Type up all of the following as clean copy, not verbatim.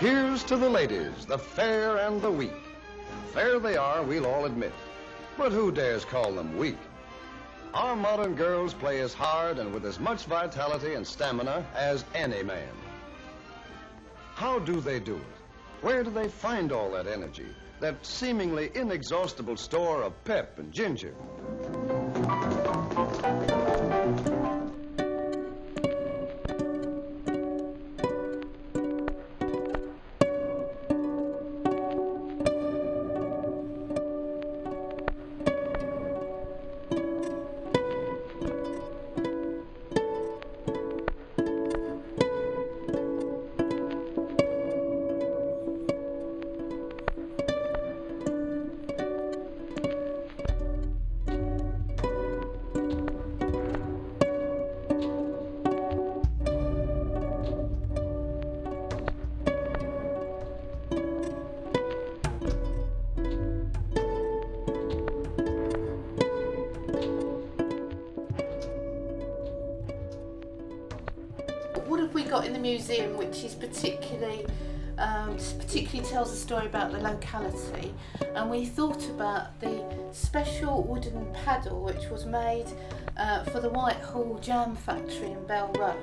Here's to the ladies, the fair and the weak. Fair they are, we'll all admit, but who dares call them weak? Our modern girls play as hard and with as much vitality and stamina as any man. How do they do it? Where do they find all that energy, that seemingly inexhaustible store of pep and ginger? What have we got in the museum which is particularly tells a story about the locality? And we thought about the special wooden paddle which was made for the Whitehall Jam Factory in Bell Road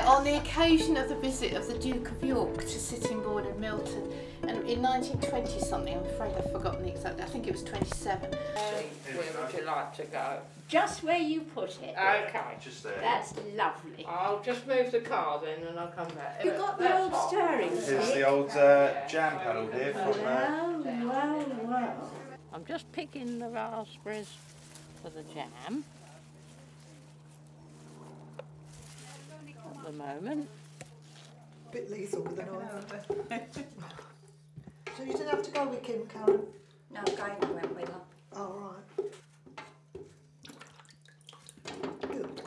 on the occasion of the visit of the Duke of York to Sitting Borden Milton, and in 1920 something. I'm afraid I've forgotten the exact. I think it was 27. Where would you like to go? Just where you put it. Okay. Just there. That's lovely. I'll just move the car then and I'll come back. You've got the old stirring Here's stick. the old jam paddle here from... Wow. I'm just picking the raspberries for the jam at the moment. Bit lethal with a knife. So you didn't have to go with Kim, Karen? No, Gavin went with her. Oh, right. Good.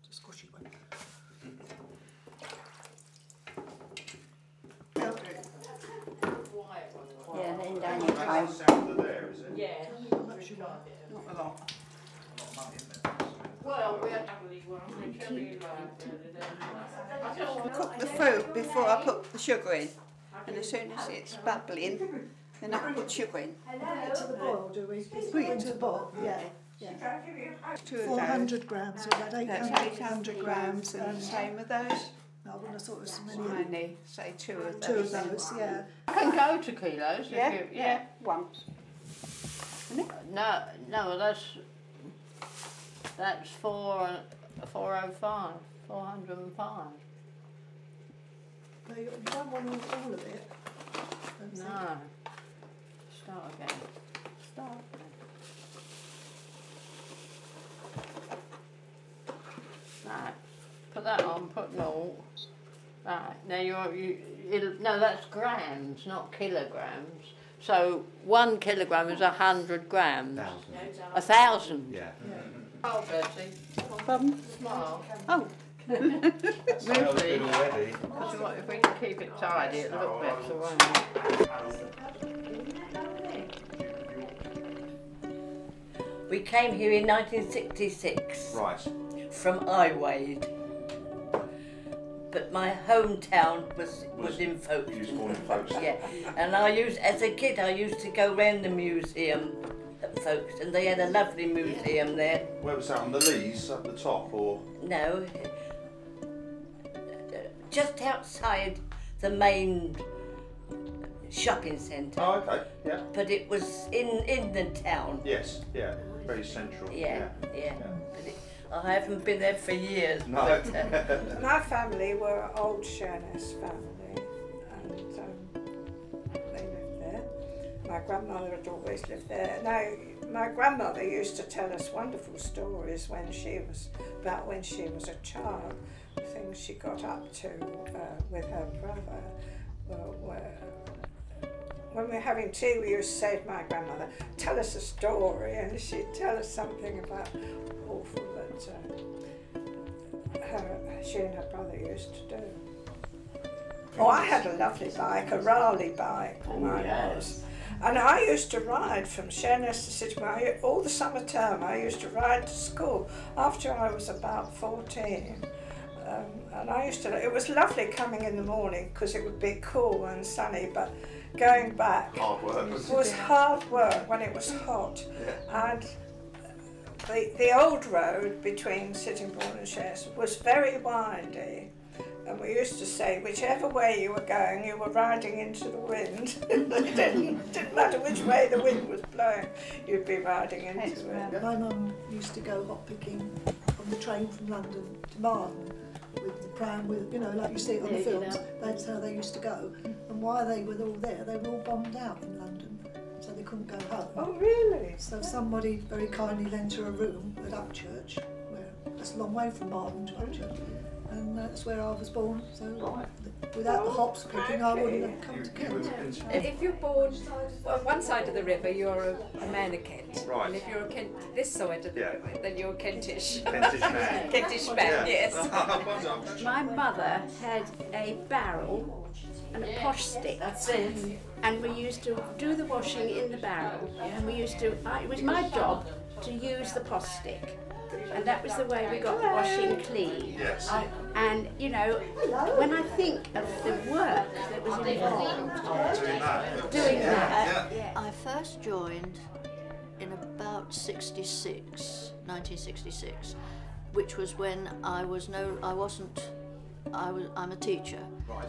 Just squishy one. Yeah, then down your That's toe. the sound of there, is it? Yeah. How much you want? Not a lot. Well, we had lovely one, whichever you like. I just want Cook the fruit before I put the sugar in, and as soon as it's bubbling, then I can put sugar in. Bring it to the boil, do we? Bring it to the boil, yeah. Two of 400 grams, so about 800, That's 800 grams, and the same with those. I wouldn't have thought it was so So many. only say two of those. Two of those, yeah. I can go to kilos Yeah, if you, yeah. once. No, that's 405, 405. No, you don't want all of it. No. Start again. Start again. Right. Put that on, put naught. Right. Now no, that's grams, not kilograms. So 1 kilogram is 100 grams. 1,000. Yeah. Oh, Betty. Pardon? Smile. Oh. Smells good already. Because if we can keep it tidy, it'll look better, won't it? We came here in 1966 Right. from Iwade, but my hometown was in You was Folkestone. born in Folkestone. Yeah, and as a kid, I used to go round the museum at Folkestone. They had a lovely museum there. Where was that, on the Lees, up the top, or...? No, just outside the main shopping centre. Oh, okay, yeah. But it was in the town. Yes, yeah, very central. Yeah. But I haven't been there for years. No. But, My family were old Sheerness family, and they lived there. My grandmother had always lived there. Now, my grandmother used to tell us wonderful stories when she was a child. The things she got up to with her brother when we were having tea, we used to say to my grandmother, "Tell us a story," and she'd tell us something about awful that she and her brother used to do. Oh, I had a lovely bike, a Raleigh bike, and I used to ride from Sheerness to City. All the summer term, I used to ride to school after I was about 14. And I used to, it was lovely coming in the morning because it would be cool and sunny, but going back Hard work. was hard work when it was hot. And the old road between Sittingbourne and Shares was very windy. And we used to say, whichever way you were going, you were riding into the wind. It didn't matter which way the wind was blowing, you'd be riding into it. My mum used to go hot picking on the train from London to Marden with the pram, with, you know, like you see it on the films. That's how they used to go. And while they were all there, they were all bombed out in London, so they couldn't go home. Oh, really? So somebody very kindly lent her a room at Upchurch, where that's a long way from Marden to Upchurch. And that's where I was born, so without the hops picking I wouldn't have come to Kent. If you're born on one side of the river, you're a man of Kent. Right. And if you're this side of the river, then you're Kentish. Kentish man. Kentish man, yes. My mother had a barrel and a posh stick. That's it. And we used to do the washing in the barrel. And we used to, it was my job to use the posh stick. And that was the way we got the washing clean. Yes. And, you know, when I think of the work that was involved doing that, I first joined in about 1966, which was when I'm a teacher. Right.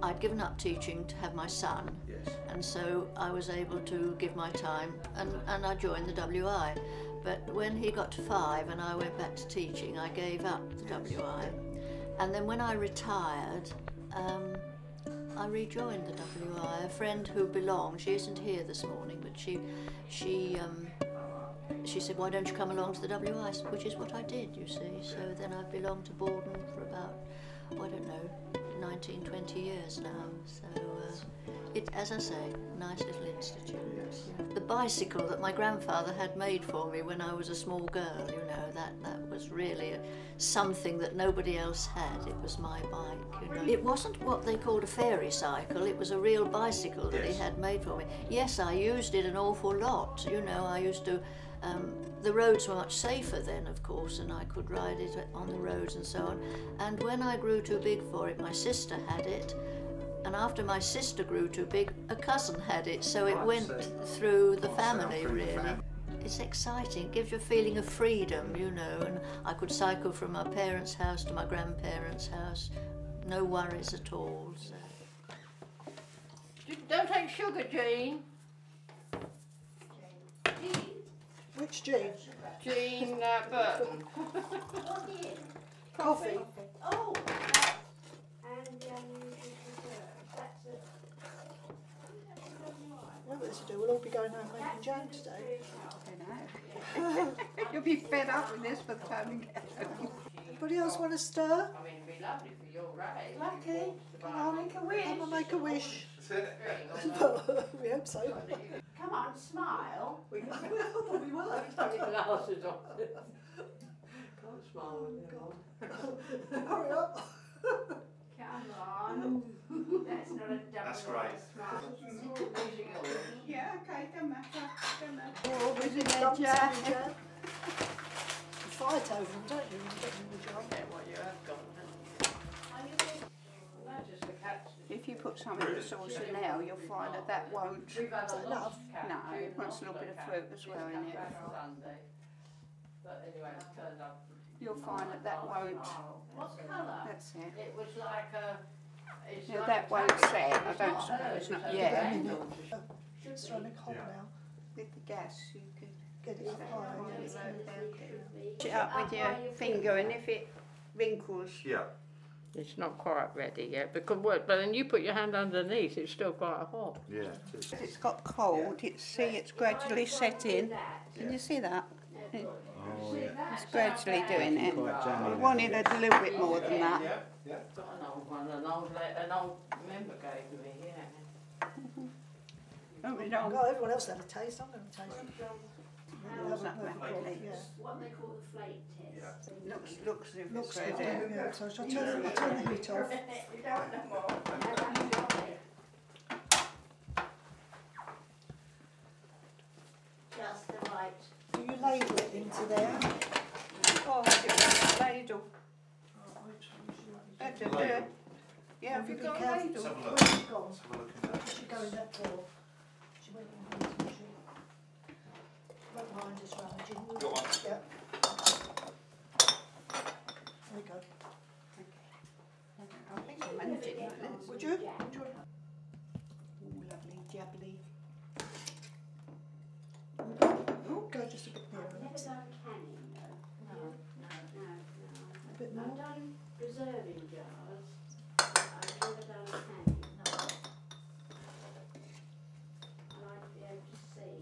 I'd given up teaching to have my son, Yes. and so I was able to give my time, and I joined the WI. But when he got to 5 and I went back to teaching, I gave up the WI. And then when I retired, I rejoined the WI. A friend who belonged, she isn't here this morning, but she said, why don't you come along to the WI? Which is what I did, you see. So then I've belonged to Borden for about, I don't know, 19, 20 years now. So as I say, nice little institute. The bicycle that my grandfather had made for me when I was a small girl, you know, that was really something that nobody else had. It was my bike, you know. It wasn't what they called a fairy cycle, it was a real bicycle that he had made for me. Yes, I used it an awful lot, you know, I used to, the roads were much safer then, of course, and I could ride it on the roads and so on. And when I grew too big for it, my sister had it. And after my sister grew too big, a cousin had it, so it went through the family, really. It's exciting, it gives you a feeling of freedom, you know, and I could cycle from my parents' house to my grandparents' house, no worries at all. So. Don't take sugar, Jean. Which Jean? Jean Burton. Coffee. oh, and What else to do? We'll all be going out making jam today. You'll be fed up with this by the time you get home. Anybody else want to stir? I mean, it'd be lovely for your age. Lucky. Come on, make a wish. Come on, make a wish. We hope so. come on, smile. We will. Glasses on. Can't smile with them on. Hurry up. Come on. That's not a double That's great. smile. Yeah, okay, don't matter. Oh, we did jam. You fight over them, don't you, when you get them in the jar? Yeah, well, you have got them. That's just the cats. If you put some in the saucer now, you'll find that won't. We've had a lot enough? of cats. No, it wants a little bit of fruit as well in it. Sunday. But anyway, it's turned up. You'll find that won't. What colour? That's it. It was like a. It's Now like that a won't tablet. set, I don't suppose, not yet. It's running hot now. With the gas, you could Get it up higher. push it up with your finger, and if it wrinkles, Yeah. It's not quite ready yet, but then you put your hand underneath, it's still quite hot. Yeah. It is. it's got cold. It's gradually setting. Can you see that? Oh, yeah. It's gradually doing it. Quite jammy. We wanted a little bit more than that. Got an old one, an old member gave me, yeah. Oh, we don't. God, everyone else had a taste. I'm going to taste it. How's that, Maggie? Yeah. What they call the flake test. Looks as if Looks it's good. ready. Yeah. So I'll turn the heat off. We don't know more. Just the right. Do you ladle it into there? Oh, ladle. Oh, wait, to do it. Yeah, have you Be got a careful. ladle? Let's have a look. Where's she gone? Let's have a look in there. She go in that door. She went in there, didn't she? Won't mind us rummaging. Got one? Yeah. There we go. I think I managed it like this. Would you? Would you? Ooh, lovely, jabbly. Oh, go just a bit nearer. Never done canning though. No. A bit more. I've done preserving jars. I've never done canning. I like to be able to see.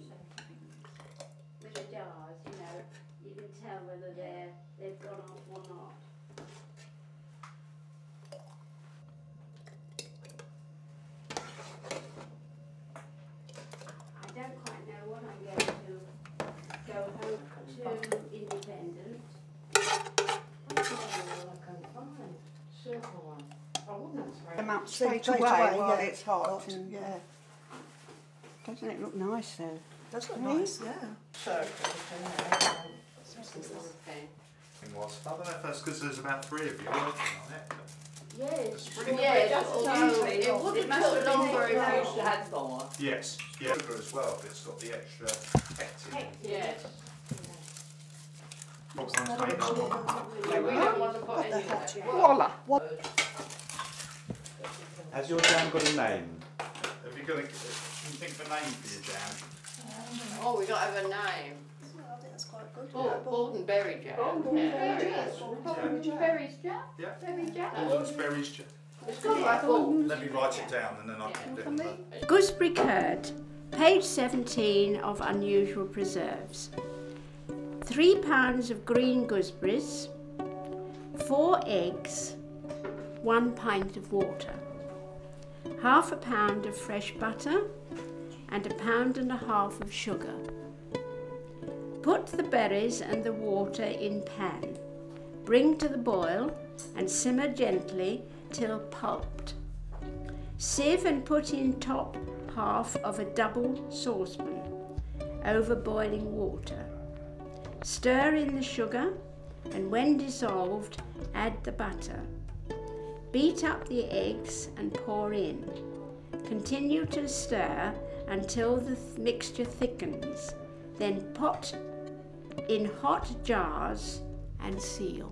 With the jars, you know, you can tell whether they've gone off or not. I don't quite know what I'm going to go home to independent. Them up Straight straight away away, while yeah. it's hot. Hot, And, yeah. Doesn't it look nice though? Does look nice, yeah. Thing was, I don't know if that's because there's about 3 of you working on it. Yes. Yes, although usually it not. would It have must took have been longer if you more. had more. Yes, yeah. Sugar as well, but it's got the extra pectin. Yes. What contains Yeah, we don't want to put any of that. Voila! Has your jam got a name? Have you got a, can you think of a name for your jam? Oh, we got to have a name. I think that's quite good. Borden berry jam. Yeah. Berries jam. Yeah. Berry jam. Alden's berries jam. It's got like Borden. Let me write it down and then I can do it. Gooseberry curd, page 17 of Unusual Preserves. 3 pounds of green gooseberries, 4 eggs, 1 pint of water, half a pound of fresh butter, and 1.5 pounds of sugar. Put the berries and the water in pan. Bring to the boil and simmer gently till pulped. Sieve and put in top half of a double saucepan over boiling water. Stir in the sugar and when dissolved add the butter. Beat up the eggs and pour in. Continue to stir until the mixture thickens. Then pot in hot jars and seal.